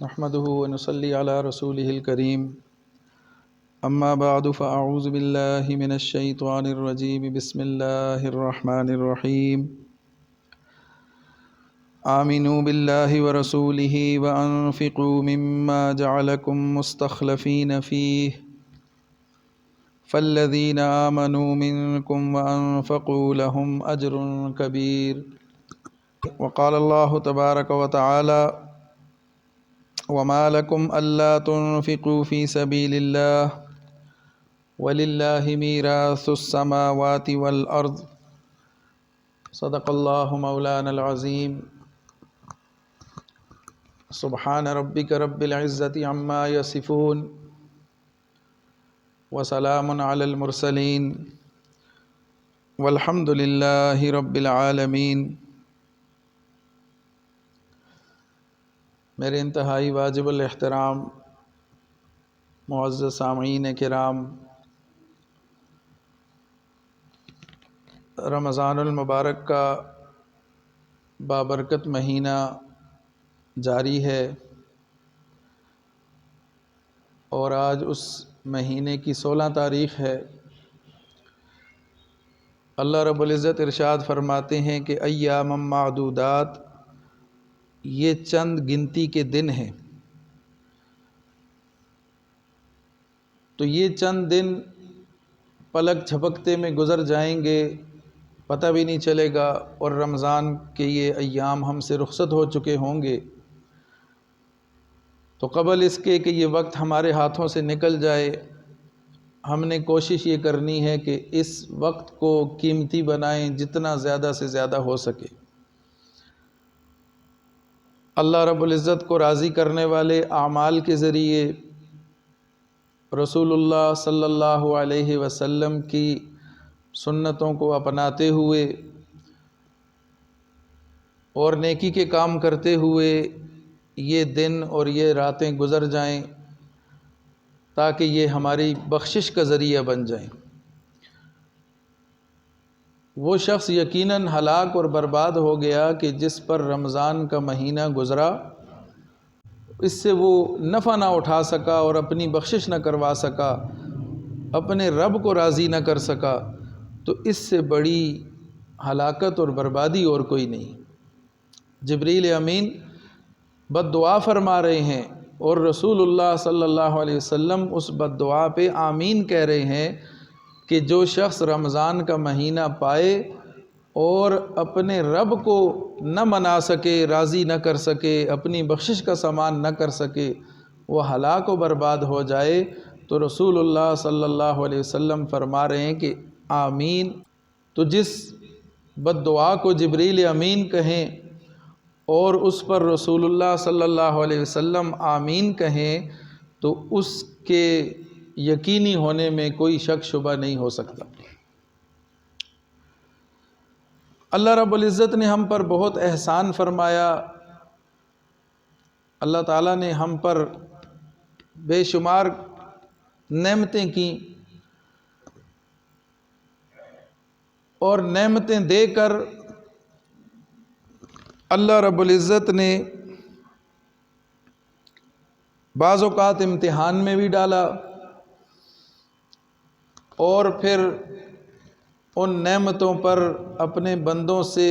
نحمده ونصلي على رسوله الكريم اما بعد فاعوذ بالله من الشيطان الرجيم بسم الله الرحمن الرحيم آمنوا بالله ورسوله وانفقوا مما جعلكم مستخلفين فيه فالذين آمنوا منكم وانفقوا لهم اجر كبير وقال الله تبارك وتعالى وما لكم ألا تنفقوا في سبيل الله ولله ميراث السماوات والأرض صدق الله مولانا العظيم سبحان ربك رب العزة عما يصفون وسلام على المرسلين والحمد لله رب العالمين۔ میرے انتہائی واجب الاحترام معزز سامعین کرام، رمضان المبارک کا بابرکت مہینہ جاری ہے اور آج اس مہینے کی 16 تاریخ ہے۔ اللہ رب العزت ارشاد فرماتے ہیں کہ ایام معدودات، یہ چند گنتی کے دن ہیں۔ تو یہ چند دن پلک جھپکتے میں گزر جائیں گے، پتہ بھی نہیں چلے گا، اور رمضان کے یہ ایام ہم سے رخصت ہو چکے ہوں گے۔ تو قبل اس کے کہ یہ وقت ہمارے ہاتھوں سے نکل جائے، ہم نے کوشش یہ کرنی ہے کہ اس وقت کو قیمتی بنائیں جتنا زیادہ سے زیادہ ہو سکے۔ اللہ رب العزت کو راضی کرنے والے اعمال کے ذریعے رسول اللہ صلی اللہ علیہ وسلم کی سنتوں کو اپناتے ہوئے اور نیکی کے کام کرتے ہوئے یہ دن اور یہ راتیں گزر جائیں تاکہ یہ ہماری بخشش کا ذریعہ بن جائیں۔ وہ شخص یقیناً ہلاک اور برباد ہو گیا کہ جس پر رمضان کا مہینہ گزرا، اس سے وہ نفع نہ اٹھا سکا اور اپنی بخشش نہ کروا سکا، اپنے رب کو راضی نہ کر سکا، تو اس سے بڑی ہلاکت اور بربادی اور کوئی نہیں۔ جبریل امین بد دعا فرما رہے ہیں اور رسول اللہ صلی اللہ علیہ وسلم اس بد دعا پہ آمین کہہ رہے ہیں کہ جو شخص رمضان کا مہینہ پائے اور اپنے رب کو نہ منا سکے، راضی نہ کر سکے، اپنی بخشش کا سامان نہ کر سکے، وہ ہلاک و برباد ہو جائے۔ تو رسول اللہ صلی اللہ علیہ وسلم فرما رہے ہیں کہ آمین۔ تو جس بد دعا کو جبریل امین کہیں اور اس پر رسول اللہ صلی اللہ علیہ وسلم آمین کہیں تو اس کے یقینی ہونے میں کوئی شک شبہ نہیں ہو سکتا۔ اللہ رب العزت نے ہم پر بہت احسان فرمایا، اللہ تعالیٰ نے ہم پر بے شمار نعمتیں کیں اور نعمتیں دے کر اللہ رب العزت نے بعض اوقات امتحان میں بھی ڈالا اور پھر ان نعمتوں پر اپنے بندوں سے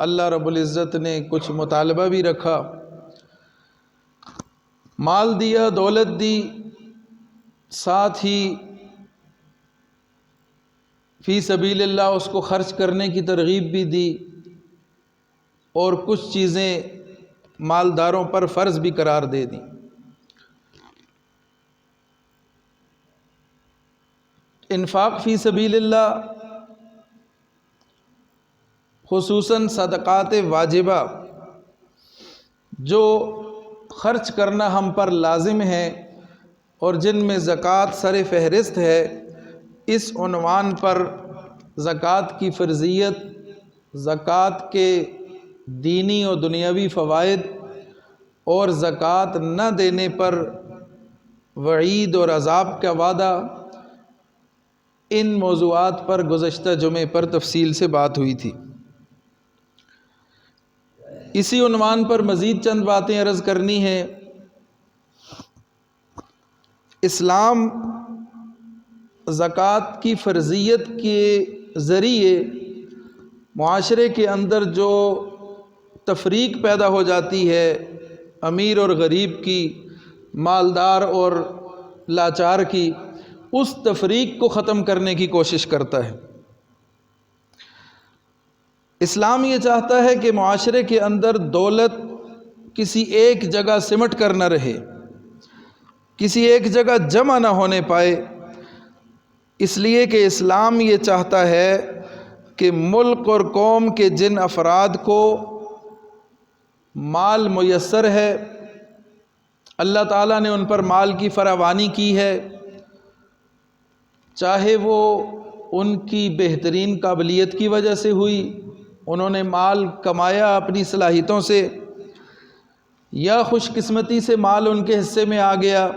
اللہ رب العزت نے کچھ مطالبہ بھی رکھا۔ مال دیا، دولت دی، ساتھ ہی فی سبیل اللہ اس کو خرچ کرنے کی ترغیب بھی دی، اور کچھ چیزیں مالداروں پر فرض بھی قرار دے دیں۔ انفاق فی سبیل اللہ، خصوصاً صدقات واجبہ جو خرچ کرنا ہم پر لازم ہے اور جن میں زکوٰۃ سر فہرست ہے، اس عنوان پر زکوٰۃ کی فرضیت، زکوٰۃ کے دینی و دنیاوی فوائد اور زکوٰۃ نہ دینے پر وعید اور عذاب کا وعدہ، ان موضوعات پر گزشتہ جمعے پر تفصیل سے بات ہوئی تھی۔ اسی عنوان پر مزید چند باتیں عرض کرنی ہے اسلام زکوٰۃ کی فرضیت کے ذریعے معاشرے کے اندر جو تفریق پیدا ہو جاتی ہے امیر اور غریب کی، مالدار اور لاچار کی، اس تفریق کو ختم کرنے کی کوشش کرتا ہے۔ اسلام یہ چاہتا ہے کہ معاشرے کے اندر دولت کسی ایک جگہ سمٹ کر نہ رہے، کسی ایک جگہ جمع نہ ہونے پائے، اس لیے کہ اسلام یہ چاہتا ہے کہ ملک اور قوم کے جن افراد کو مال میسر ہے، اللہ تعالیٰ نے ان پر مال کی فراوانی کی ہے، چاہے وہ ان کی بہترین قابلیت کی وجہ سے ہوئی، انہوں نے مال کمایا اپنی صلاحیتوں سے، یا خوش قسمتی سے مال ان کے حصے میں آ گیا،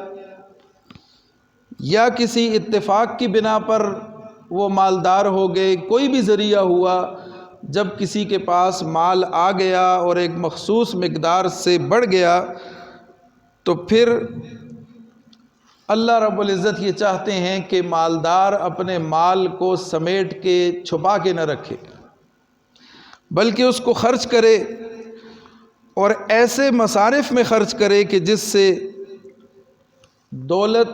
یا کسی اتفاق کی بنا پر وہ مالدار ہو گئے، کوئی بھی ذریعہ ہوا، جب کسی کے پاس مال آ گیا اور ایک مخصوص مقدار سے بڑھ گیا تو پھر اللہ رب العزت یہ چاہتے ہیں کہ مالدار اپنے مال کو سمیٹ کے چھپا کے نہ رکھے، بلکہ اس کو خرچ کرے اور ایسے مصارف میں خرچ کرے کہ جس سے دولت،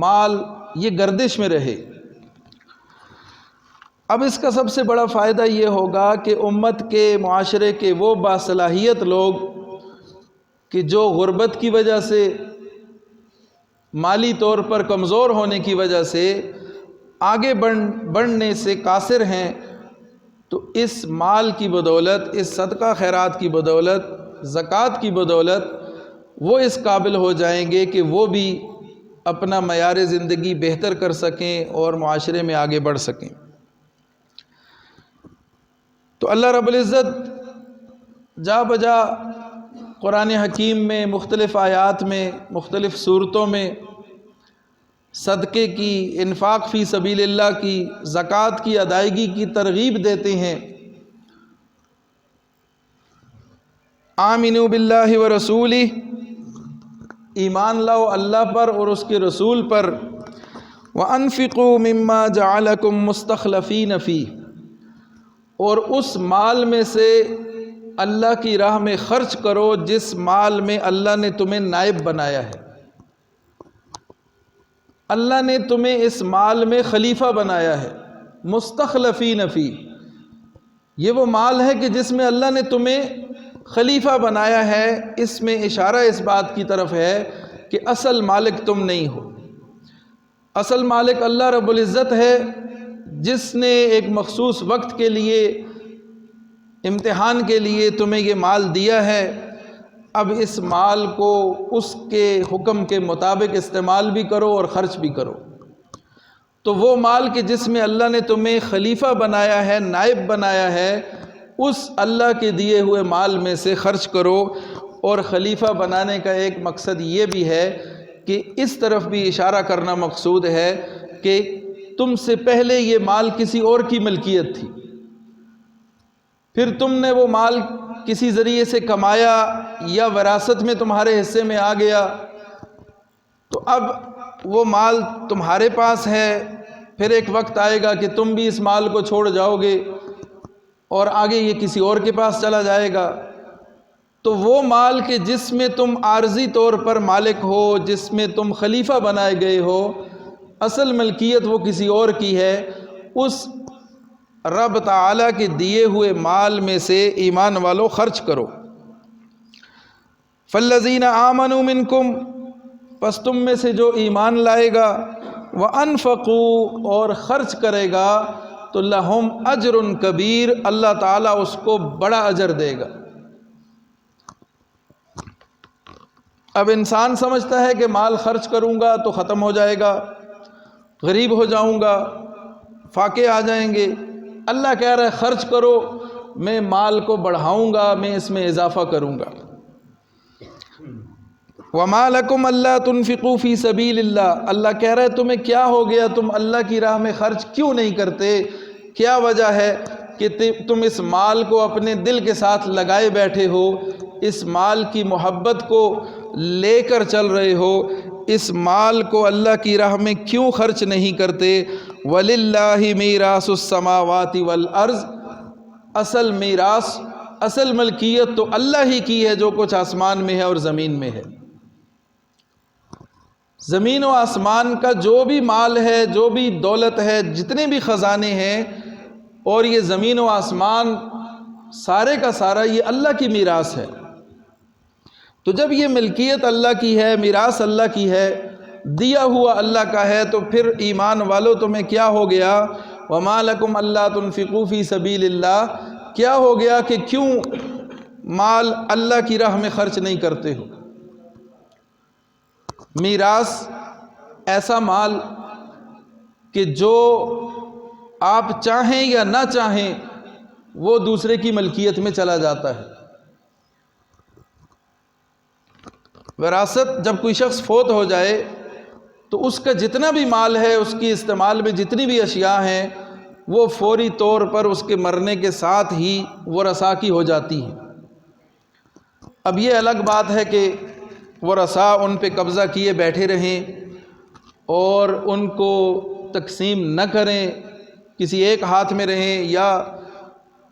مال یہ گردش میں رہے۔ اب اس کا سب سے بڑا فائدہ یہ ہوگا کہ امت کے، معاشرے کے وہ باصلاحیت لوگ کہ جو غربت کی وجہ سے، مالی طور پر کمزور ہونے کی وجہ سے آگے بڑھنے سے قاصر ہیں، تو اس مال کی بدولت، اس صدقہ خیرات کی بدولت، زکوٰۃ کی بدولت وہ اس قابل ہو جائیں گے کہ وہ بھی اپنا معیار زندگی بہتر کر سکیں اور معاشرے میں آگے بڑھ سکیں۔ تو اللہ رب العزت جا بجا قرآن حکیم میں مختلف آیات میں، مختلف صورتوں میں صدقے کی، انفاق فی سبیل اللہ کی، زکوٰۃ کی ادائیگی کی ترغیب دیتے ہیں۔ آمنوا باللہ ورسولہ، ایمان لاؤ اللہ پر اور اس کے رسول پر، وانفقوا مما جعلکم مستخلفین فیہ، اور اس مال میں سے اللہ کی راہ میں خرچ کرو جس مال میں اللہ نے تمہیں نائب بنایا ہے۔ اللہ نے تمہیں اس مال میں خلیفہ بنایا ہے، مستخلفین فیہ، یہ وہ مال ہے کہ جس میں اللہ نے تمہیں خلیفہ بنایا ہے۔ اس میں اشارہ اس بات کی طرف ہے کہ اصل مالک تم نہیں ہو، اصل مالک اللہ رب العزت ہے، جس نے ایک مخصوص وقت کے لیے، امتحان کے لیے تمہیں یہ مال دیا ہے۔ اب اس مال کو اس کے حکم کے مطابق استعمال بھی کرو اور خرچ بھی کرو۔ تو وہ مال کہ جس میں اللہ نے تمہیں خلیفہ بنایا ہے، نائب بنایا ہے، اس اللہ کے دیے ہوئے مال میں سے خرچ کرو۔ اور خلیفہ بنانے کا ایک مقصد یہ بھی ہے کہ اس طرف بھی اشارہ کرنا مقصود ہے کہ تم سے پہلے یہ مال کسی اور کی ملکیت تھی، پھر تم نے وہ مال کسی ذریعے سے کمایا یا وراثت میں تمہارے حصے میں آ گیا، تو اب وہ مال تمہارے پاس ہے، پھر ایک وقت آئے گا کہ تم بھی اس مال کو چھوڑ جاؤ گے اور آگے یہ کسی اور کے پاس چلا جائے گا۔ تو وہ مال کہ جس میں تم عارضی طور پر مالک ہو، جس میں تم خلیفہ بنائے گئے ہو، اصل ملکیت وہ کسی اور کی ہے، اس رب تعالیٰ کے دیے ہوئے مال میں سے ایمان والو خرچ کرو۔ فالذین آمنوا منکم، پس تم میں سے جو ایمان لائے گا، وانفقوا، اور خرچ کرے گا، تو لہم اجر کبیر، اللہ تعالیٰ اس کو بڑا اجر دے گا۔ اب انسان سمجھتا ہے کہ مال خرچ کروں گا تو ختم ہو جائے گا، غریب ہو جاؤں گا، فاقے آ جائیں گے۔ اللہ کہہ رہا ہے خرچ کرو، میں مال کو بڑھاؤں گا، میں اس میں اضافہ کروں گا۔ وَمَا لَكُمْ أَلَّا تُنْفِقُوا فِي سَبِيلِ اللَّهِ، اللہ کہہ رہا ہے تمہیں کیا ہو گیا، تم اللہ کی راہ میں خرچ کیوں نہیں کرتے؟ کیا وجہ ہے کہ تم اس مال کو اپنے دل کے ساتھ لگائے بیٹھے ہو، اس مال کی محبت کو لے کر چل رہے ہو، اس مال کو اللہ کی راہ میں کیوں خرچ نہیں کرتے؟ وَلِلَّهِ مِيرَاثُ السَّمَاوَاتِ وَالْأَرْضِ، اصل میراث، اصل ملکیت تو اللہ ہی کی ہے جو کچھ آسمان میں ہے اور زمین میں ہے۔ زمین و آسمان کا جو بھی مال ہے، جو بھی دولت ہے، جتنے بھی خزانے ہیں، اور یہ زمین و آسمان سارے کا سارا یہ اللہ کی میراث ہے۔ تو جب یہ ملکیت اللہ کی ہے، میراث اللہ کی ہے، دیا ہوا اللہ کا ہے، تو پھر ایمان والو تمہیں کیا ہو گیا؟ وَمَا لَكُمْ أَلَّا تُنْفِقُوا فِي سَبِيلِ اللَّهِ، کیا ہو گیا کہ کیوں مال اللہ کی راہ میں خرچ نہیں کرتے ہو؟ میراث ایسا مال کہ جو آپ چاہیں یا نہ چاہیں وہ دوسرے کی ملکیت میں چلا جاتا ہے۔ وراثت، جب کوئی شخص فوت ہو جائے تو اس کا جتنا بھی مال ہے، اس کی استعمال میں جتنی بھی اشیاء ہیں، وہ فوری طور پر اس کے مرنے کے ساتھ ہی ورثاء کی ہو جاتی ہیں۔ اب یہ الگ بات ہے کہ ورثاء ان پہ قبضہ کیے بیٹھے رہیں اور ان کو تقسیم نہ کریں، کسی ایک ہاتھ میں رہیں، یا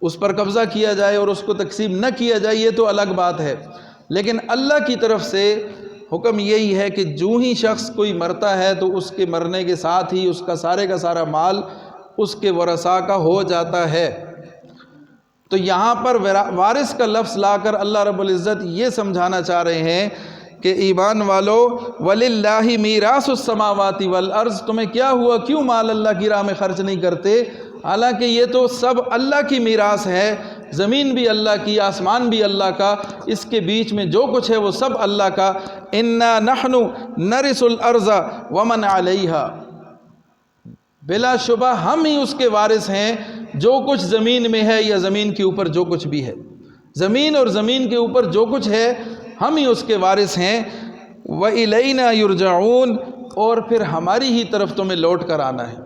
اس پر قبضہ کیا جائے اور اس کو تقسیم نہ کیا جائے، یہ تو الگ بات ہے۔ لیکن اللہ کی طرف سے حکم یہی ہے کہ جو ہی شخص کوئی مرتا ہے تو اس کے مرنے کے ساتھ ہی اس کا سارے کا سارا مال اس کے ورثاء کا ہو جاتا ہے۔ تو یہاں پر وارث کا لفظ لا کر اللہ رب العزت یہ سمجھانا چاہ رہے ہیں کہ ایمان والو، وَلِلَّهِ مِيرَاثُ السَّمَاوَاتِ وَالْأَرْضِ، تمہیں کیا ہوا، کیوں مال اللہ کی راہ میں خرچ نہیں کرتے؟ حالانکہ یہ تو سب اللہ کی میراث ہے، زمین بھی اللہ کی، آسمان بھی اللہ کا، اس کے بیچ میں جو کچھ ہے وہ سب اللہ کا۔ إِنَّا نَحْنُ نَرِثُ الْأَرْضَ وَمَنْ عَلَيْهَا، بلا شبہ ہم ہی اس کے وارث ہیں، جو کچھ زمین میں ہے یا زمین کے اوپر جو کچھ بھی ہے، زمین اور زمین کے اوپر جو کچھ ہے ہم ہی اس کے وارث ہیں۔ وَإِلَيْنَا يُرْجَعُونَ، اور پھر ہماری ہی طرف تمہیں لوٹ کر آنا ہے۔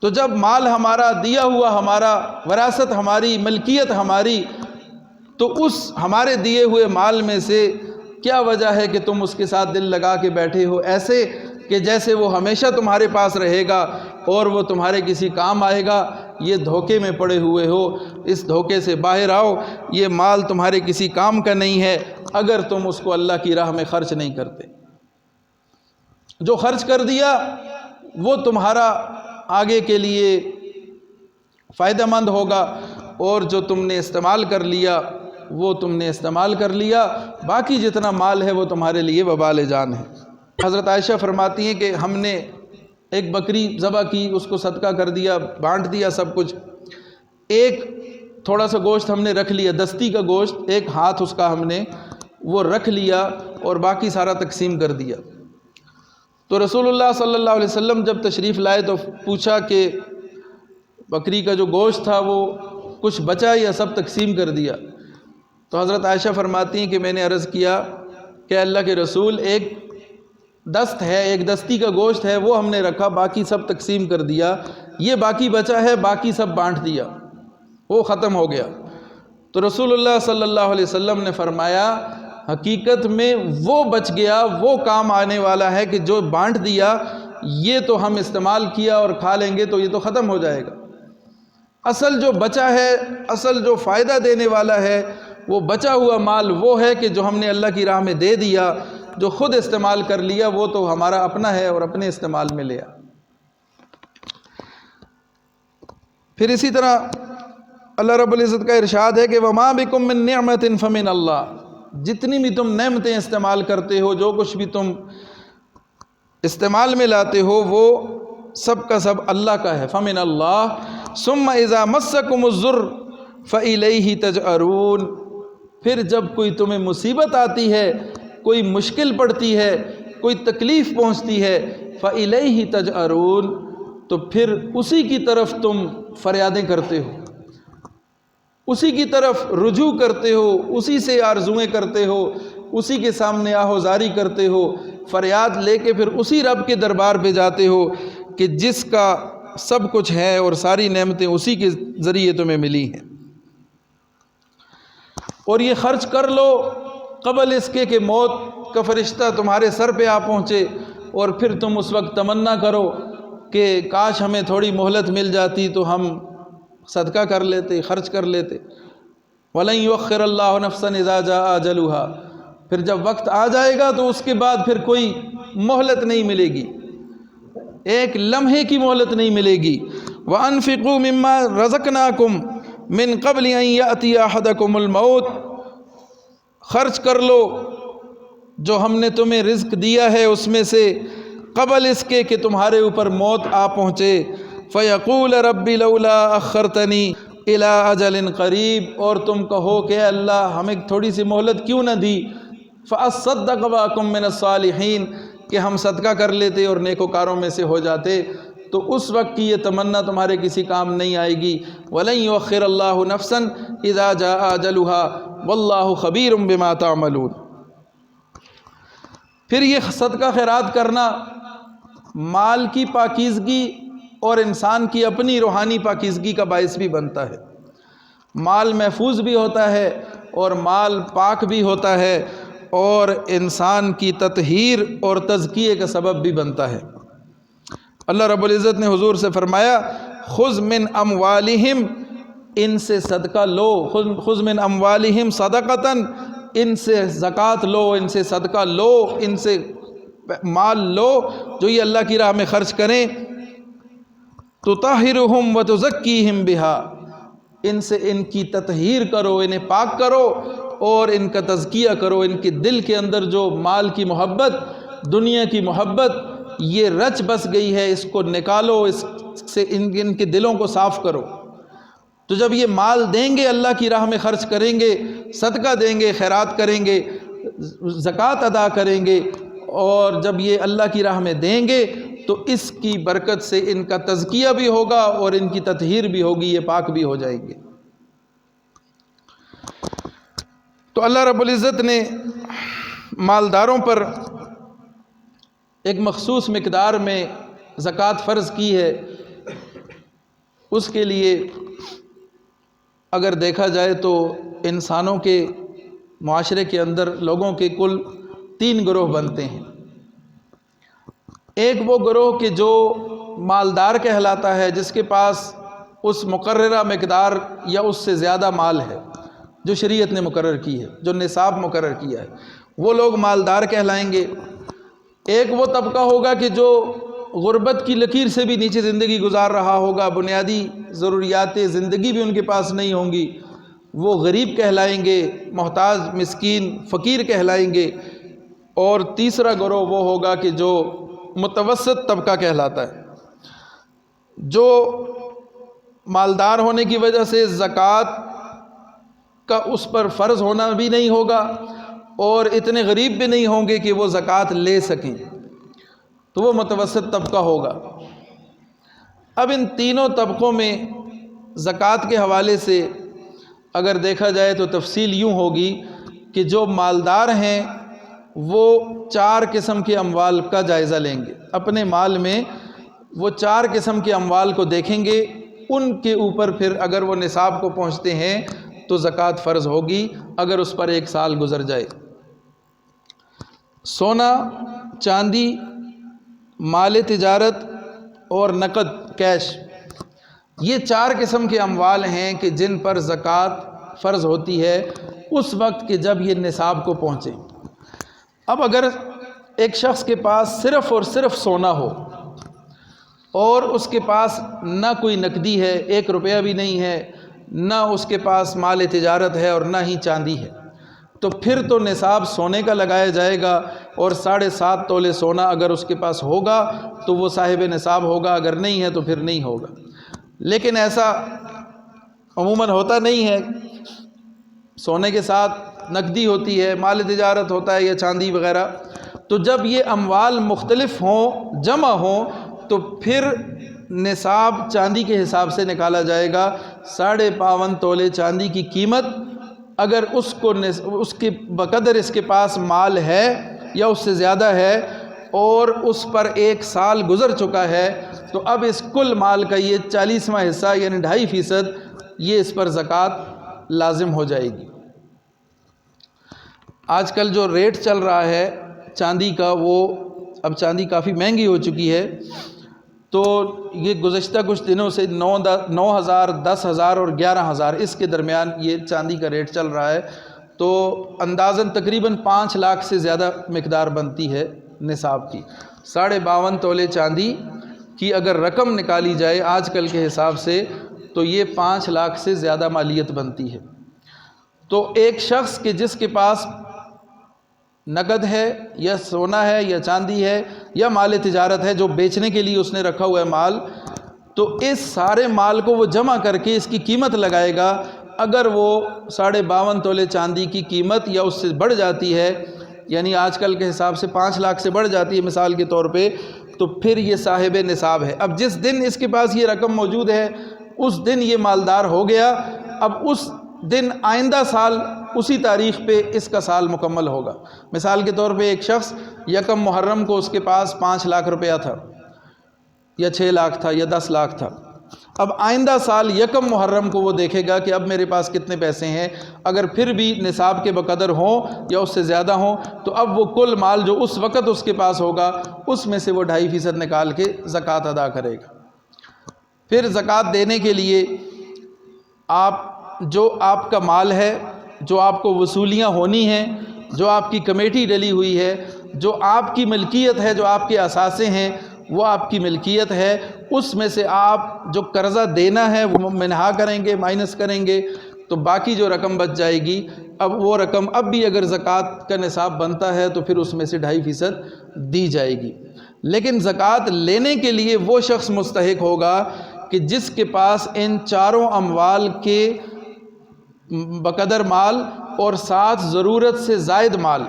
تو جب مال ہمارا، دیا ہوا ہمارا، وراثت ہماری، ملکیت ہماری، تو اس ہمارے دیے ہوئے مال میں سے کیا وجہ ہے کہ تم اس کے ساتھ دل لگا کے بیٹھے ہو، ایسے کہ جیسے وہ ہمیشہ تمہارے پاس رہے گا اور وہ تمہارے کسی کام آئے گا؟ یہ دھوکے میں پڑے ہوئے ہو، اس دھوکے سے باہر آؤ۔ یہ مال تمہارے کسی کام کا نہیں ہے اگر تم اس کو اللہ کی راہ میں خرچ نہیں کرتے۔ جو خرچ کر دیا وہ تمہارا آگے کے لیے فائدہ مند ہوگا، اور جو تم نے استعمال کر لیا وہ تم نے استعمال کر لیا، باقی جتنا مال ہے وہ تمہارے لیے وبال جان ہے۔ حضرت عائشہ فرماتی ہیں کہ ہم نے ایک بکری ذبح کی، اس کو صدقہ کر دیا، بانٹ دیا سب کچھ، ایک تھوڑا سا گوشت ہم نے رکھ لیا، دستی کا گوشت، ایک ہاتھ اس کا ہم نے وہ رکھ لیا اور باقی سارا تقسیم کر دیا۔ تو رسول اللہ صلی اللہ علیہ وسلم جب تشریف لائے تو پوچھا کہ بکری کا جو گوشت تھا وہ کچھ بچا یا سب تقسیم کر دیا؟ تو حضرت عائشہ فرماتی ہیں کہ میں نے عرض کیا کہ اللہ کے رسول، ایک دست ہے، ایک دستی کا گوشت ہے، وہ ہم نے رکھا، باقی سب تقسیم کر دیا، یہ باقی بچا ہے، باقی سب بانٹ دیا، وہ ختم ہو گیا۔ تو رسول اللہ صلی اللہ علیہ وسلم نے فرمایا، حقیقت میں وہ بچ گیا، وہ کام آنے والا ہے کہ جو بانٹ دیا یہ تو ہم استعمال کیا اور کھا لیں گے تو یہ تو ختم ہو جائے گا۔ اصل جو بچا ہے، اصل جو فائدہ دینے والا ہے، وہ بچا ہوا مال وہ ہے کہ جو ہم نے اللہ کی راہ میں دے دیا، جو خود استعمال کر لیا وہ تو ہمارا اپنا ہے اور اپنے استعمال میں لیا۔ پھر اسی طرح اللہ رب العزت کا ارشاد ہے کہ وَمَا بِكُم مِّن نِعْمَةٍ فَمِنَ اللَّهِ، جتنی بھی تم نعمتیں استعمال کرتے ہو، جو کچھ بھی تم استعمال میں لاتے ہو، وہ سب کا سب اللہ کا ہے۔ فَمِنَ اللَّهِ ثُمَّ إِذَا مَسَّكُمُ الضُّرُّ فَإِلَيْهِ تَجْأَرُونَ، پھر جب کوئی تمہیں مصیبت آتی ہے، کوئی مشکل پڑتی ہے، کوئی تکلیف پہنچتی ہے، فَإِلَيْهِ تَجْأَرُونَ، تو پھر اسی کی طرف تم فریادیں کرتے ہو، اسی کی طرف رجوع کرتے ہو، اسی سے آرزویں کرتے ہو، اسی کے سامنے آہوزاری کرتے ہو، فریاد لے کے پھر اسی رب کے دربار پہ جاتے ہو کہ جس کا سب کچھ ہے اور ساری نعمتیں اسی کے ذریعے تمہیں ملی ہیں۔ اور یہ خرچ کر لو قبل اس کے کہ موت موت کا فرشتہ تمہارے سر پہ آ پہنچے اور پھر تم اس وقت تمنا کرو کہ کاش ہمیں تھوڑی مہلت مل جاتی تو ہم صدقہ کر لیتے، خرچ کر لیتے۔ وَلَن يُؤَخِّرَ اللَّهُ نَفْسًا إِذَا جَاءَ أَجَلُهَا، پھر جب وقت آ جائے گا تو اس کے بعد پھر کوئی مہلت نہیں ملے گی، ایک لمحے کی مہلت نہیں ملے گی۔ وَأَنفِقُوا مِمَّا رَزَقْنَاكُمْ مِن قَبْلِ أَن يَأْتِيَ أَحَدَكُمُ الْمَوْتُ، خرچ کر لو جو ہم نے تمہیں رزق دیا ہے اس میں سے قبل اس کے کہ تمہارے اوپر موت آ پہنچے۔ فَيَقُولَ رَبِّ لَوْلَا أَخَّرْتَنِي إِلَىٰ أَجَلٍ قَرِيبٍ، اور تم کہو کہ اے اللہ ہمیں تھوڑی سی مہلت کیوں نہ دی، فَأَصَّدَّقَ وَأَكُن مِّنَ الصَّالِحِينَ، کہ ہم صدقہ کر لیتے اور نیکوکاروں میں سے ہو جاتے، تو اس وقت کی یہ تمنا تمہارے کسی کام نہیں آئے گی۔ وَلَن يُؤَخِّرَ اللَّهُ نَفْسًا إِذَا جَاءَ أَجَلُهَا وَاللَّهُ خَبِيرٌ بِمَا تَعْمَلُونَ۔ پھر یہ صدقہ خیرات کرنا مال کی پاکیزگی اور انسان کی اپنی روحانی پاکیزگی کا باعث بھی بنتا ہے۔ مال محفوظ بھی ہوتا ہے اور مال پاک بھی ہوتا ہے اور انسان کی تطہیر اور تزکیے کا سبب بھی بنتا ہے۔ اللہ رب العزت نے حضور سے فرمایا خذ من اموالہم، ان سے صدقہ لو، خذ من اموالہم صدقۃ، ان سے زکوٰۃ لو، ان سے صدقہ لو، ان سے مال لو جو یہ اللہ کی راہ میں خرچ کریں۔ تطہرہم وتزکیہم بہا، ان سے ان کی تطہیر کرو، انہیں پاک کرو اور ان کا تزکیہ کرو، ان کے دل کے اندر جو مال کی محبت، دنیا کی محبت یہ رچ بس گئی ہے اس کو نکالو، اس سے ان کے دلوں کو صاف کرو۔ تو جب یہ مال دیں گے، اللہ کی راہ میں خرچ کریں گے، صدقہ دیں گے، خیرات کریں گے، زکوٰۃ ادا کریں گے، اور جب یہ اللہ کی راہ میں دیں گے تو اس کی برکت سے ان کا تزکیہ بھی ہوگا اور ان کی تطہیر بھی ہوگی، یہ پاک بھی ہو جائیں گے۔ تو اللہ رب العزت نے مالداروں پر ایک مخصوص مقدار میں زکوٰۃ فرض کی ہے۔ اس کے لیے اگر دیکھا جائے تو انسانوں کے معاشرے کے اندر لوگوں کے کل 3 گروہ بنتے ہیں۔ ایک وہ گروہ کہ جو مالدار کہلاتا ہے، جس کے پاس اس مقررہ مقدار یا اس سے زیادہ مال ہے جو شریعت نے مقرر کی ہے، جو نصاب مقرر کیا ہے، وہ لوگ مالدار کہلائیں گے۔ ایک وہ طبقہ ہوگا کہ جو غربت کی لکیر سے بھی نیچے زندگی گزار رہا ہوگا، بنیادی ضروریات زندگی بھی ان کے پاس نہیں ہوں گی، وہ غریب کہلائیں گے، محتاج، مسکین، فقیر کہلائیں گے۔ اور تیسرا گروہ وہ ہوگا کہ جو متوسط طبقہ کہلاتا ہے، جو مالدار ہونے کی وجہ سے زکوٰۃ کا اس پر فرض ہونا بھی نہیں ہوگا اور اتنے غریب بھی نہیں ہوں گے کہ وہ زکوٰۃ لے سکیں، تو وہ متوسط طبقہ ہوگا۔ اب ان تینوں طبقوں میں زکوٰۃ کے حوالے سے اگر دیکھا جائے تو تفصیل یوں ہوگی کہ جو مالدار ہیں وہ 4 قسم کے اموال کا جائزہ لیں گے، اپنے مال میں وہ 4 قسم کے اموال کو دیکھیں گے، ان کے اوپر پھر اگر وہ نصاب کو پہنچتے ہیں تو زکوٰۃ فرض ہوگی اگر اس پر 1 سال گزر جائے۔ سونا، چاندی، مال تجارت اور نقد کیش، یہ 4 قسم کے اموال ہیں کہ جن پر زکوٰۃ فرض ہوتی ہے اس وقت کہ جب یہ نصاب کو پہنچے۔ اب اگر ایک شخص کے پاس صرف اور صرف سونا ہو اور اس کے پاس نہ کوئی نقدی ہے، 1 روپیہ بھی نہیں ہے، نہ اس کے پاس مال تجارت ہے اور نہ ہی چاندی ہے، تو پھر تو نصاب سونے کا لگایا جائے گا، اور 7.5 تولے سونا اگر اس کے پاس ہوگا تو وہ صاحب نصاب ہوگا، اگر نہیں ہے تو پھر نہیں ہوگا۔ لیکن ایسا عموماً ہوتا نہیں ہے، سونے کے ساتھ نقدی ہوتی ہے، مال تجارت ہوتا ہے یا چاندی وغیرہ، تو جب یہ اموال مختلف ہوں، جمع ہوں، تو پھر نصاب چاندی کے حساب سے نکالا جائے گا۔ 52.5 تولے چاندی کی قیمت اگر اس کے بقدر اس کے پاس مال ہے یا اس سے زیادہ ہے اور اس پر 1 سال گزر چکا ہے، تو اب اس کل مال کا یہ 40واں حصہ یعنی 2.5% یہ اس پر زکوٰۃ لازم ہو جائے گی۔ آج کل جو ریٹ چل رہا ہے چاندی کا، وہ اب چاندی کافی مہنگی ہو چکی ہے، تو یہ گزشتہ کچھ دنوں سے 9,000 10,000 اور 11,000 اس کے درمیان یہ چاندی کا ریٹ چل رہا ہے، تو اندازاً تقریباً 5 لاکھ سے زیادہ مقدار بنتی ہے نصاب کی۔ 52.5 تولے چاندی کی اگر رقم نکالی جائے آج کل کے حساب سے تو یہ 5 لاکھ سے زیادہ مالیت بنتی ہے۔ تو ایک شخص کے جس کے پاس نقد ہے یا سونا ہے یا چاندی ہے یا مال تجارت ہے جو بیچنے کے لیے اس نے رکھا ہوا ہے مال، تو اس سارے مال کو وہ جمع کر کے اس کی قیمت لگائے گا۔ اگر وہ 52.5 تولے چاندی کی قیمت یا اس سے بڑھ جاتی ہے، یعنی آج کل کے حساب سے 5 لاکھ سے بڑھ جاتی ہے مثال کے طور پہ، تو پھر یہ صاحب نصاب ہے۔ اب جس دن اس کے پاس یہ رقم موجود ہے اس دن یہ مالدار ہو گیا، اب اس دن آئندہ سال اسی تاریخ پہ اس کا سال مکمل ہوگا۔ مثال کے طور پہ ایک شخص 1 محرم کو اس کے پاس 5 لاکھ روپیہ تھا یا 6 لاکھ تھا یا 10 لاکھ تھا، اب آئندہ سال 1 محرم کو وہ دیکھے گا کہ اب میرے پاس کتنے پیسے ہیں، اگر پھر بھی نصاب کے بقدر ہوں یا اس سے زیادہ ہوں تو اب وہ کل مال جو اس وقت اس کے پاس ہوگا اس میں سے وہ 2.5% نکال کے زکوٰۃ ادا کرے گا۔ پھر زکوٰۃ دینے کے لیے آپ کا مال ہے، جو آپ کو وصولیاں ہونی ہیں، جو آپ کی کمیٹی ڈلی ہوئی ہے، جو آپ کی ملکیت ہے، جو آپ کے اثاثے ہیں وہ آپ کی ملکیت ہے، اس میں سے آپ جو قرضہ دینا ہے وہ منہا کریں گے، مائنس کریں گے، تو باقی جو رقم بچ جائے گی، اب وہ رقم اب بھی اگر زکوٰۃ کا نصاب بنتا ہے تو پھر اس میں سے 2.5% دی جائے گی۔ لیکن زکوٰۃ لینے کے لیے وہ شخص مستحق ہوگا کہ جس کے پاس ان چاروں اموال کے بقدر مال اور ساتھ ضرورت سے زائد مال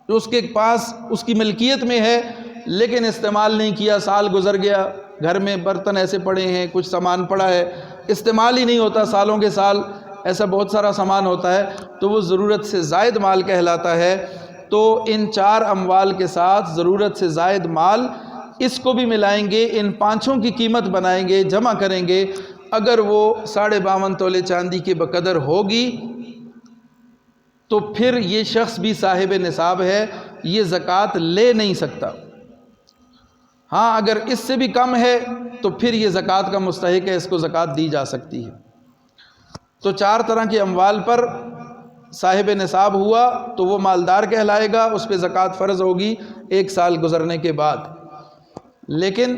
جو اس کے پاس اس کی ملکیت میں ہے لیکن استعمال نہیں کیا، سال گزر گیا، گھر میں برتن ایسے پڑے ہیں، کچھ سامان پڑا ہے، استعمال ہی نہیں ہوتا، سالوں کے سال ایسا بہت سارا سامان ہوتا ہے، تو وہ ضرورت سے زائد مال کہلاتا ہے۔ تو ان 4 اموال کے ساتھ ضرورت سے زائد مال اس کو بھی ملائیں گے، ان 5 کی قیمت بنائیں گے، جمع کریں گے، اگر وہ 52.5 تولے چاندی کے بقدر ہوگی تو پھر یہ شخص بھی صاحب نصاب ہے، یہ زکوٰۃ لے نہیں سکتا۔ ہاں اگر اس سے بھی کم ہے تو پھر یہ زکوٰۃ کا مستحق ہے، اس کو زکوٰۃ دی جا سکتی ہے۔ تو 4 طرح کے اموال پر صاحب نصاب ہوا تو وہ مالدار کہلائے گا، اس پہ زکوٰۃ فرض ہوگی 1 سال گزرنے کے بعد۔ لیکن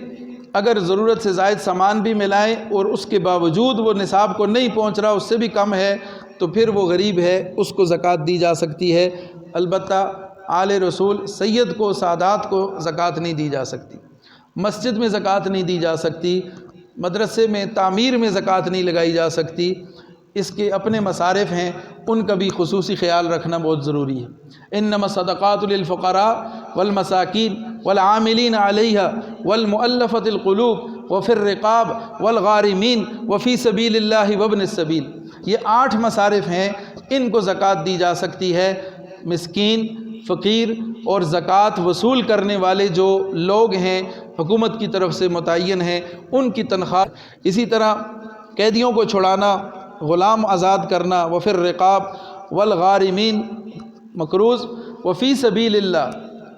اگر ضرورت سے زائد سامان بھی ملائیں اور اس کے باوجود وہ نصاب کو نہیں پہنچ رہا، اس سے بھی کم ہے، تو پھر وہ غریب ہے، اس کو زکوٰۃ دی جا سکتی ہے۔ البتہ آل رسول سید کو، سادات کو زکوٰۃ نہیں دی جا سکتی، مسجد میں زکوٰۃ نہیں دی جا سکتی، مدرسے میں تعمیر میں زکوٰۃ نہیں لگائی جا سکتی، اس کے اپنے مصارف ہیں، ان کا بھی خصوصی خیال رکھنا بہت ضروری ہے۔ انما الصدقات للفقراء والمساکین والعاملین علیہا والمؤلفۃ القلوب وفی الرقاب والغارمین وفی سبیل اللہ وابن السبیل، یہ 8 مصارف ہیں، ان کو زکوٰۃ دی جا سکتی ہے۔ مسکین، فقیر اور زکوٰۃ وصول کرنے والے جو لوگ ہیں حکومت کی طرف سے متعین ہیں، ان کی تنخواہ، اسی طرح قیدیوں کو چھڑانا، غلام آزاد کرنا، وفی الرقاب والغارمین مقروض، وفی سبیل اللہ،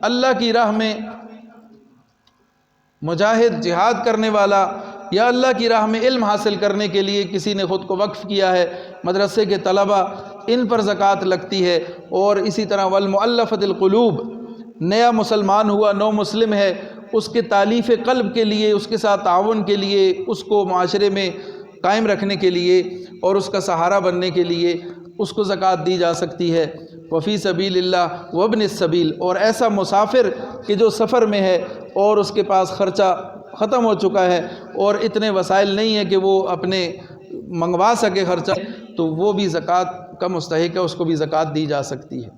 اللہ کی راہ میں مجاہد، جہاد کرنے والا، یا اللہ کی راہ میں علم حاصل کرنے کے لیے کسی نے خود کو وقف کیا ہے، مدرسے کے طلبہ، ان پر زکوٰۃ لگتی ہے۔ اور اسی طرح والمؤلفۃ القلوب، نیا مسلمان ہوا، نو مسلم ہے، اس کے تالیف قلب کے لیے، اس کے ساتھ تعاون کے لیے، اس کو معاشرے میں قائم رکھنے کے لیے اور اس کا سہارا بننے کے لیے اس کو زکوٰۃ دی جا سکتی ہے۔ وفی سبیل اللہ وابن السبیل، اور ایسا مسافر کہ جو سفر میں ہے اور اس کے پاس خرچہ ختم ہو چکا ہے اور اتنے وسائل نہیں ہے کہ وہ اپنے منگوا سکے خرچہ، تو وہ بھی زکوٰۃ کا مستحق ہے، اس کو بھی زکوٰۃ دی جا سکتی ہے۔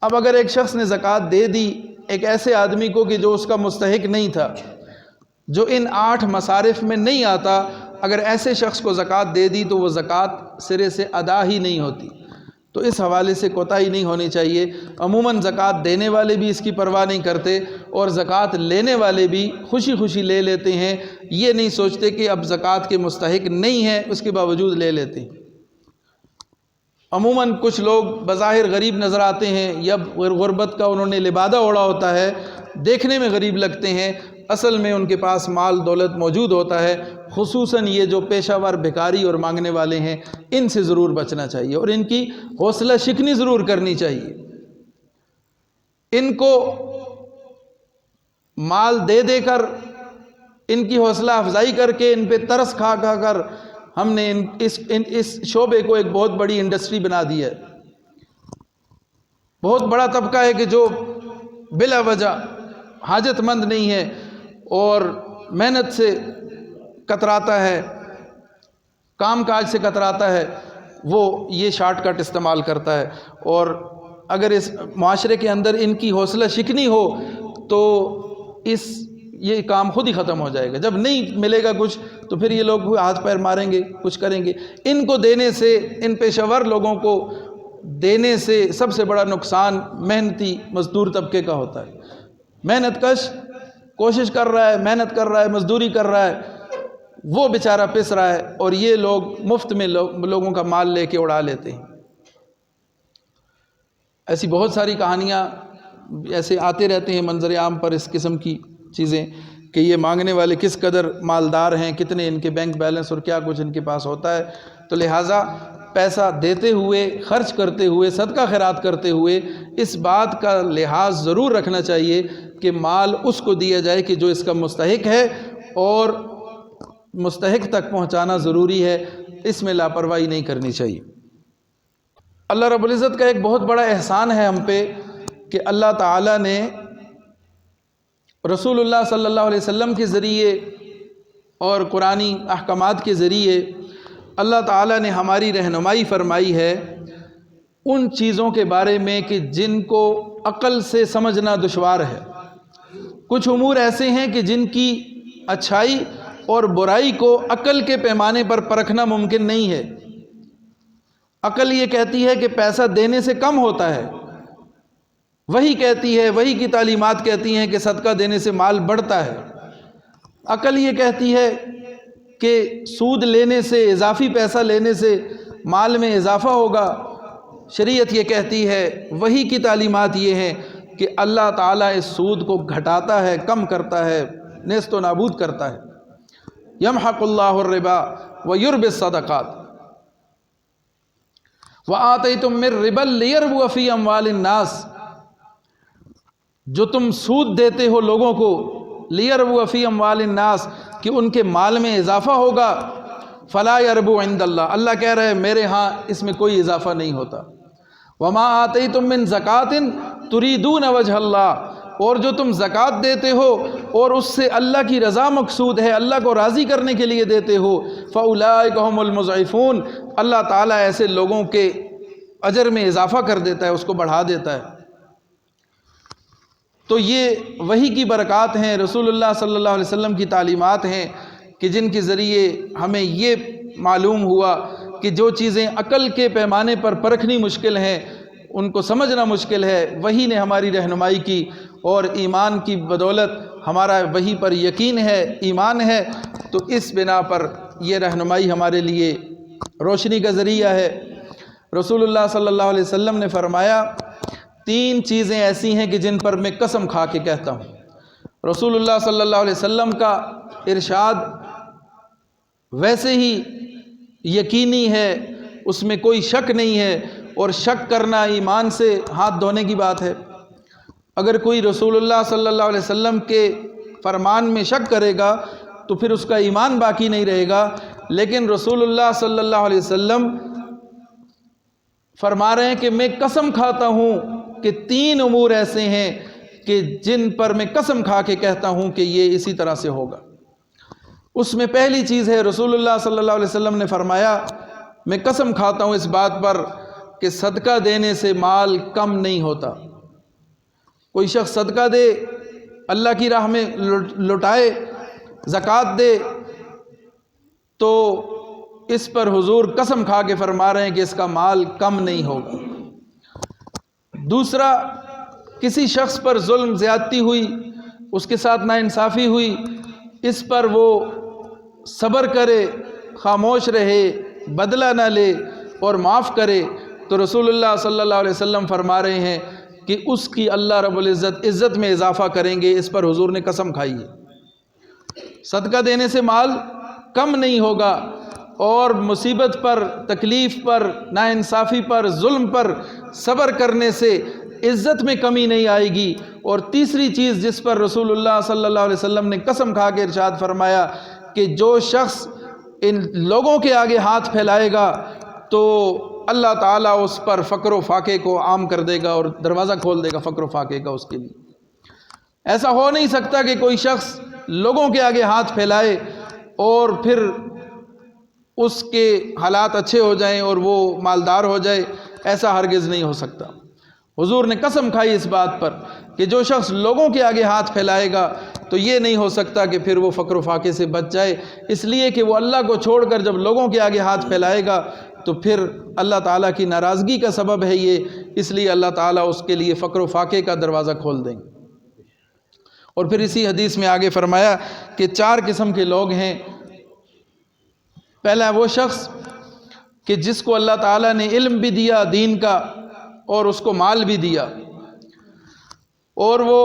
اب اگر ایک شخص نے زکوٰۃ دے دی ایک ایسے آدمی کو کہ جو اس کا مستحق نہیں تھا، جو ان 8 مصارف میں نہیں آتا، اگر ایسے شخص کو زکوٰۃ دے دی تو وہ زکوٰۃ سرے سے ادا ہی نہیں ہوتی، تو اس حوالے سے کوتاہی نہیں ہونی چاہیے۔ عموماً زکوٰۃ دینے والے بھی اس کی پرواہ نہیں کرتے اور زکوٰۃ لینے والے بھی خوشی خوشی لے لیتے ہیں، یہ نہیں سوچتے کہ اب زکوٰۃ کے مستحق نہیں ہیں، اس کے باوجود لے لیتے ہیں۔ عموماً کچھ لوگ بظاہر غریب نظر آتے ہیں یا غربت کا انہوں نے لبادہ اوڑھا ہوتا ہے، دیکھنے میں غریب لگتے ہیں، اصل میں ان کے پاس مال دولت موجود ہوتا ہے۔ خصوصاً یہ جو پیشہ ور بھکاری اور مانگنے والے ہیں، ان سے ضرور بچنا چاہیے اور ان کی حوصلہ شکنی ضرور کرنی چاہیے۔ ان کو مال دے دے کر، ان کی حوصلہ افزائی کر کے، ان پہ ترس کھا کھا کر ہم نے اس شعبے کو ایک بہت بڑی انڈسٹری بنا دی ہے۔ بہت بڑا طبقہ ہے کہ جو بلا وجہ حاجت مند نہیں ہے اور محنت سے کتراتا ہے، کام کاج سے کتراتا ہے، وہ یہ شارٹ کٹ استعمال کرتا ہے۔ اور اگر اس معاشرے کے اندر ان کی حوصلہ شکنی ہو تو یہ کام خود ہی ختم ہو جائے گا۔ جب نہیں ملے گا کچھ تو پھر یہ لوگ ہاتھ پیر ماریں گے، کچھ کریں گے۔ ان کو دینے سے، ان پیشہ ور لوگوں کو دینے سے سب سے بڑا نقصان محنتی مزدور طبقے کا ہوتا ہے۔ محنت کش کوشش کر رہا ہے، محنت کر رہا ہے، مزدوری کر رہا ہے، وہ بیچارہ پس رہا ہے اور یہ لوگ مفت میں لوگوں کا مال لے کے اڑا لیتے ہیں۔ ایسی بہت ساری کہانیاں ایسے آتے رہتے ہیں منظر عام پر، اس قسم کی چیزیں کہ یہ مانگنے والے کس قدر مالدار ہیں، کتنے ان کے بینک بیلنس اور کیا کچھ ان کے پاس ہوتا ہے۔ تو لہٰذا پیسہ دیتے ہوئے، خرچ کرتے ہوئے، صدقہ خیرات کرتے ہوئے اس بات کا لحاظ ضرور رکھنا چاہیے کہ مال اس کو دیا جائے کہ جو اس کا مستحق ہے، اور مستحق تک پہنچانا ضروری ہے، اس میں لاپرواہی نہیں کرنی چاہیے۔ اللہ رب العزت کا ایک بہت بڑا احسان ہے ہم پہ کہ اللہ تعالیٰ نے رسول اللہ صلی اللہ علیہ وسلم کے ذریعے اور قرآنی احکامات کے ذریعے اللہ تعالیٰ نے ہماری رہنمائی فرمائی ہے ان چیزوں کے بارے میں کہ جن کو عقل سے سمجھنا دشوار ہے۔ کچھ امور ایسے ہیں کہ جن کی اچھائی اور برائی کو عقل کے پیمانے پر پرکھنا ممکن نہیں ہے۔ عقل یہ کہتی ہے کہ پیسہ دینے سے کم ہوتا ہے، وہی کہتی ہے، وہی کی تعلیمات کہتی ہیں کہ صدقہ دینے سے مال بڑھتا ہے۔ عقل یہ کہتی ہے کہ سود لینے سے، اضافی پیسہ لینے سے مال میں اضافہ ہوگا۔ شریعت یہ کہتی ہے، وہی کی تعلیمات یہ ہیں کہ اللہ تعالیٰ اس سود کو گھٹاتا ہے، کم کرتا ہے، نیست و نابود کرتا ہے۔ یمحق اللہ الربا ویربی الصدقات وآتیتم من ربا لیربو فی اموال الناس، جو تم سود دیتے ہو لوگوں کو، لیربو فی اموال الناس، کہ ان کے مال میں اضافہ ہوگا، فلا یربو عند اللہ، اللہ کہہ رہے ہیں میرے ہاں اس میں کوئی اضافہ نہیں ہوتا۔ وما آتیتم من زکوٰۃ تریدون وجہ اللہ، اور جو تم زکوٰۃ دیتے ہو اور اس سے اللہ کی رضا مقصود ہے، اللہ کو راضی کرنے کے لیے دیتے ہو، فاولئک ھم المضعفون، اللہ تعالیٰ ایسے لوگوں کے اجر میں اضافہ کر دیتا ہے، اس کو بڑھا دیتا ہے۔ تو یہ وحی کی برکات ہیں، رسول اللہ صلی اللہ علیہ وسلم کی تعلیمات ہیں کہ جن کے ذریعے ہمیں یہ معلوم ہوا کہ جو چیزیں عقل کے پیمانے پر پرکھنی مشکل ہیں، ان کو سمجھنا مشکل ہے، وحی نے ہماری رہنمائی کی، اور ایمان کی بدولت ہمارا وحی پر یقین ہے، ایمان ہے، تو اس بنا پر یہ رہنمائی ہمارے لیے روشنی کا ذریعہ ہے۔ رسول اللہ صلی اللہ علیہ وسلم نے فرمایا 3 چیزیں ایسی ہیں کہ جن پر میں قسم کھا کے کہتا ہوں۔ رسول اللہ صلی اللہ علیہ وسلم کا ارشاد ویسے ہی یقینی ہے، اس میں کوئی شک نہیں ہے، اور شک کرنا ایمان سے ہاتھ دھونے کی بات ہے۔ اگر کوئی رسول اللہ صلی اللہ علیہ وسلم کے فرمان میں شک کرے گا تو پھر اس کا ایمان باقی نہیں رہے گا۔ لیکن رسول اللہ صلی اللہ علیہ وسلم فرما رہے ہیں کہ میں قسم کھاتا ہوں کہ 3 امور ایسے ہیں کہ جن پر میں قسم کھا کے کہتا ہوں کہ یہ اسی طرح سے ہوگا۔ اس میں پہلی چیز ہے، رسول اللہ صلی اللہ علیہ وسلم نے فرمایا میں قسم کھاتا ہوں اس بات پر کہ صدقہ دینے سے مال کم نہیں ہوتا۔ کوئی شخص صدقہ دے، اللہ کی راہ میں لٹائے، زکوٰۃ دے، تو اس پر حضور قسم کھا کے فرما رہے ہیں کہ اس کا مال کم نہیں ہوگا۔ دوسرا، کسی شخص پر ظلم زیادتی ہوئی، اس کے ساتھ ناانصافی ہوئی، اس پر وہ صبر کرے، خاموش رہے، بدلہ نہ لے اور معاف کرے، تو رسول اللہ صلی اللہ علیہ وسلم فرما رہے ہیں کہ اس کی اللہ رب العزت عزت میں اضافہ کریں گے۔ اس پر حضور نے قسم کھائی ہے۔ صدقہ دینے سے مال کم نہیں ہوگا، اور مصیبت پر، تکلیف پر، ناانصافی پر، ظلم پر صبر کرنے سے عزت میں کمی نہیں آئے گی۔ اور تیسری چیز جس پر رسول اللہ صلی اللہ علیہ وسلم نے قسم کھا کے ارشاد فرمایا کہ جو شخص ان لوگوں کے آگے ہاتھ پھیلائے گا تو اللہ تعالیٰ اس پر فقر و فاقے کو عام کر دے گا اور دروازہ کھول دے گا فقر و فاقے کا اس کے لیے۔ ایسا ہو نہیں سکتا کہ کوئی شخص لوگوں کے آگے ہاتھ پھیلائے اور پھر اس کے حالات اچھے ہو جائیں اور وہ مالدار ہو جائے، ایسا ہرگز نہیں ہو سکتا۔ حضور نے قسم کھائی اس بات پر کہ جو شخص لوگوں کے آگے ہاتھ پھیلائے گا تو یہ نہیں ہو سکتا کہ پھر وہ فقر و فاقے سے بچ جائے، اس لیے کہ وہ اللہ کو چھوڑ کر جب لوگوں کے آگے ہاتھ پھیلائے گا تو پھر اللہ تعالیٰ کی ناراضگی کا سبب ہے یہ، اس لیے اللہ تعالیٰ اس کے لیے فقر و فاقے کا دروازہ کھول دیں گے۔ اور پھر اسی حدیث میں آگے فرمایا کہ 4 قسم کے لوگ ہیں۔ پہلا وہ شخص کہ جس کو اللہ تعالیٰ نے علم بھی دیا دین کا اور اس کو مال بھی دیا، اور وہ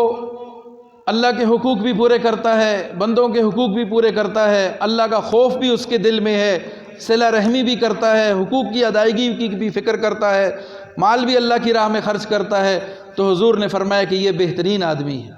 اللہ کے حقوق بھی پورے کرتا ہے، بندوں کے حقوق بھی پورے کرتا ہے، اللہ کا خوف بھی اس کے دل میں ہے، صلہ رحمی بھی کرتا ہے، حقوق کی ادائیگی کی بھی فکر کرتا ہے، مال بھی اللہ کی راہ میں خرچ کرتا ہے، تو حضور نے فرمایا کہ یہ بہترین آدمی ہے،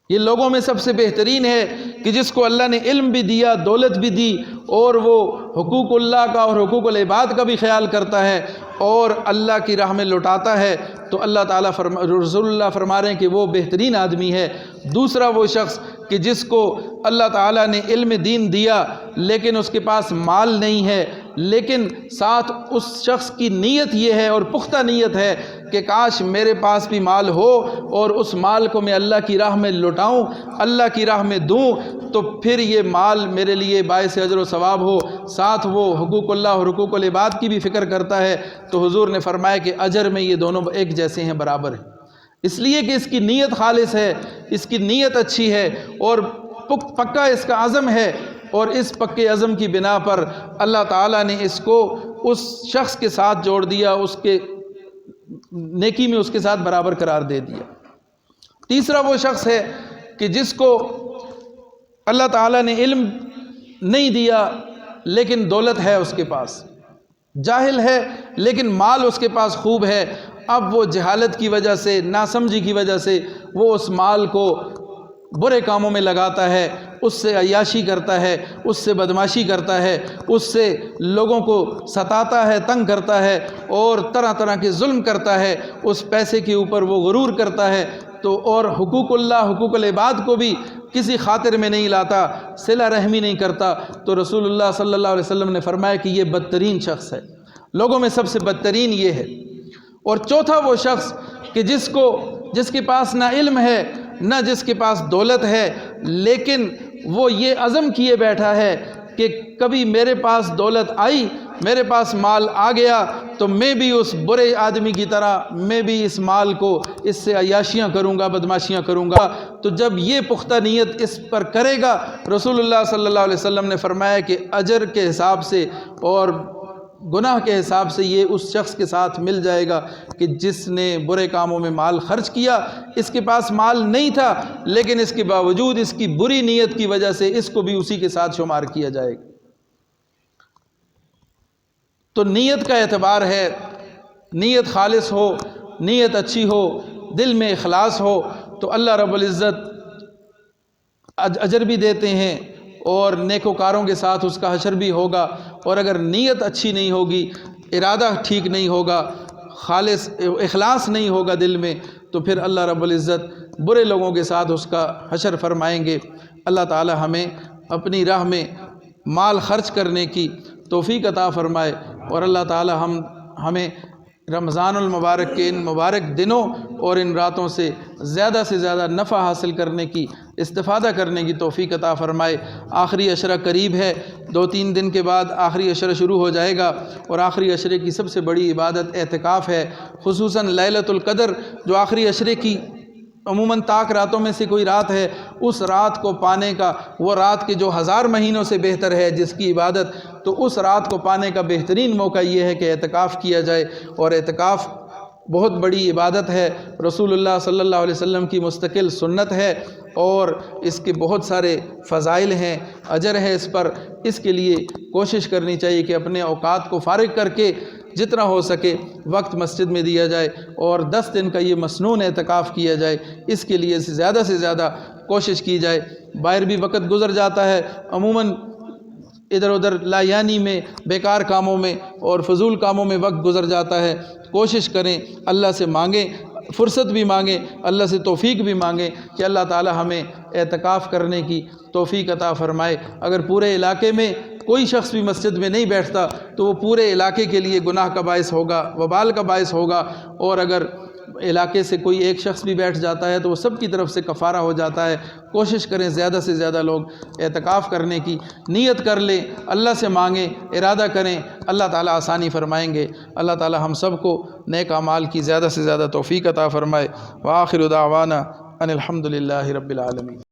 یہ لوگوں میں سب سے بہترین ہے کہ جس کو اللہ نے علم بھی دیا، دولت بھی دی، اور وہ حقوق اللہ کا اور حقوق العباد کا بھی خیال کرتا ہے اور اللہ کی راہ میں لوٹاتا ہے، تو اللہ تعالیٰ رسول اللہ فرما رہے ہیں کہ وہ بہترین آدمی ہے۔ دوسرا وہ شخص کہ جس کو اللہ تعالیٰ نے علم دین دیا لیکن اس کے پاس مال نہیں ہے، لیکن ساتھ اس شخص کی نیت یہ ہے اور پختہ نیت ہے کہ کاش میرے پاس بھی مال ہو اور اس مال کو میں اللہ کی راہ میں لوٹاؤں، اللہ کی راہ میں دوں، تو پھر یہ مال میرے لیے باعث اجر و ثواب ہو، ساتھ وہ حقوق اللہ اور حقوق العباد کی بھی فکر کرتا ہے، تو حضور نے فرمایا کہ اجر میں یہ دونوں ایک جیسے ہیں، برابر ہیں، اس لیے کہ اس کی نیت خالص ہے، اس کی نیت اچھی ہے اور پکا اس کا عزم ہے، اور اس پکے عزم کی بنا پر اللہ تعالیٰ نے اس کو اس شخص کے ساتھ جوڑ دیا، اس کے نیکی میں اس کے ساتھ برابر قرار دے دیا۔ تیسرا وہ شخص ہے کہ جس کو اللہ تعالیٰ نے علم نہیں دیا لیکن دولت ہے اس کے پاس، جاہل ہے لیکن مال اس کے پاس خوب ہے، اب وہ جہالت کی وجہ سے، ناسمجھی کی وجہ سے وہ اس مال کو برے کاموں میں لگاتا ہے، اس سے عیاشی کرتا ہے، اس سے بدماشی کرتا ہے، اس سے لوگوں کو ستاتا ہے، تنگ کرتا ہے اور طرح طرح کے ظلم کرتا ہے، اس پیسے کے اوپر وہ غرور کرتا ہے، تو اور حقوق اللہ، حقوق العباد کو بھی کسی خاطر میں نہیں لاتا، صلہ رحمی نہیں کرتا، تو رسول اللہ صلی اللہ علیہ وسلم نے فرمایا کہ یہ بدترین شخص ہے، لوگوں میں سب سے بدترین یہ ہے۔ اور چوتھا وہ شخص کہ جس کے پاس نہ علم ہے نہ جس کے پاس دولت ہے، لیکن وہ یہ عزم کیے بیٹھا ہے کہ کبھی میرے پاس دولت آئی، میرے پاس مال آ گیا تو میں بھی اس برے آدمی کی طرح میں بھی اس مال کو اس سے عیاشیاں کروں گا، بدماشیاں کروں گا، تو جب یہ پختہ نیت اس پر کرے گا، رسول اللہ صلی اللہ علیہ وسلم نے فرمایا کہ اجر کے حساب سے اور گناہ کے حساب سے یہ اس شخص کے ساتھ مل جائے گا کہ جس نے برے کاموں میں مال خرچ کیا، اس کے پاس مال نہیں تھا لیکن اس کے باوجود اس کی بری نیت کی وجہ سے اس کو بھی اسی کے ساتھ شمار کیا جائے گا۔ تو نیت کا اعتبار ہے، نیت خالص ہو، نیت اچھی ہو، دل میں اخلاص ہو تو اللہ رب العزت اجر بھی دیتے ہیں اور نیکوکاروں کے ساتھ اس کا حشر بھی ہوگا، اور اگر نیت اچھی نہیں ہوگی، ارادہ ٹھیک نہیں ہوگا، خالص اخلاص نہیں ہوگا دل میں، تو پھر اللہ رب العزت برے لوگوں کے ساتھ اس کا حشر فرمائیں گے۔ اللہ تعالی ہمیں اپنی راہ میں مال خرچ کرنے کی توفیق عطا فرمائے، اور اللہ تعالی ہمیں رمضان المبارک کے ان مبارک دنوں اور ان راتوں سے زیادہ نفع حاصل کرنے کی، استفادہ کرنے کی توفیق عطا فرمائے۔ آخری عشرہ قریب ہے، 2-3 دن کے بعد آخری عشرہ شروع ہو جائے گا، اور آخری عشرے کی سب سے بڑی عبادت اعتکاف ہے، خصوصاً لیلۃ القدر جو آخری عشرے کی عموماً طاق راتوں میں سے کوئی رات ہے، اس رات کو پانے کا، وہ رات کے جو 1000 مہینوں سے بہتر ہے جس کی عبادت، تو اس رات کو پانے کا بہترین موقع یہ ہے کہ اعتکاف کیا جائے۔ اور اعتکاف بہت بڑی عبادت ہے، رسول اللہ صلی اللہ علیہ وسلم کی مستقل سنت ہے، اور اس کے بہت سارے فضائل ہیں، اجر ہے اس پر۔ اس کے لیے کوشش کرنی چاہیے کہ اپنے اوقات کو فارغ کر کے جتنا ہو سکے وقت مسجد میں دیا جائے، اور 10 دن کا یہ مسنون اعتکاف کیا جائے۔ اس کے لیے سے زیادہ کوشش کی جائے۔ باہر بھی وقت گزر جاتا ہے، عموماً ادھر ادھر لا یعنی میں، بیکار کاموں میں اور فضول کاموں میں وقت گزر جاتا ہے۔ کوشش کریں، اللہ سے مانگیں، فرصت بھی مانگیں، اللہ سے توفیق بھی مانگیں کہ اللہ تعالی ہمیں اعتکاف کرنے کی توفیق عطا فرمائے۔ اگر پورے علاقے میں کوئی شخص بھی مسجد میں نہیں بیٹھتا تو وہ پورے علاقے کے لیے گناہ کا باعث ہوگا، وبال کا باعث ہوگا، اور اگر علاقے سے کوئی ایک شخص بھی بیٹھ جاتا ہے تو وہ سب کی طرف سے کفارہ ہو جاتا ہے۔ کوشش کریں زیادہ سے زیادہ لوگ اعتکاف کرنے کی نیت کر لیں، اللہ سے مانگیں، ارادہ کریں، اللہ تعالیٰ آسانی فرمائیں گے۔ اللہ تعالیٰ ہم سب کو نیک اعمال کی زیادہ سے زیادہ توفیق عطا فرمائے۔ وآخر دعوانا ان الحمد للہ رب العالمین۔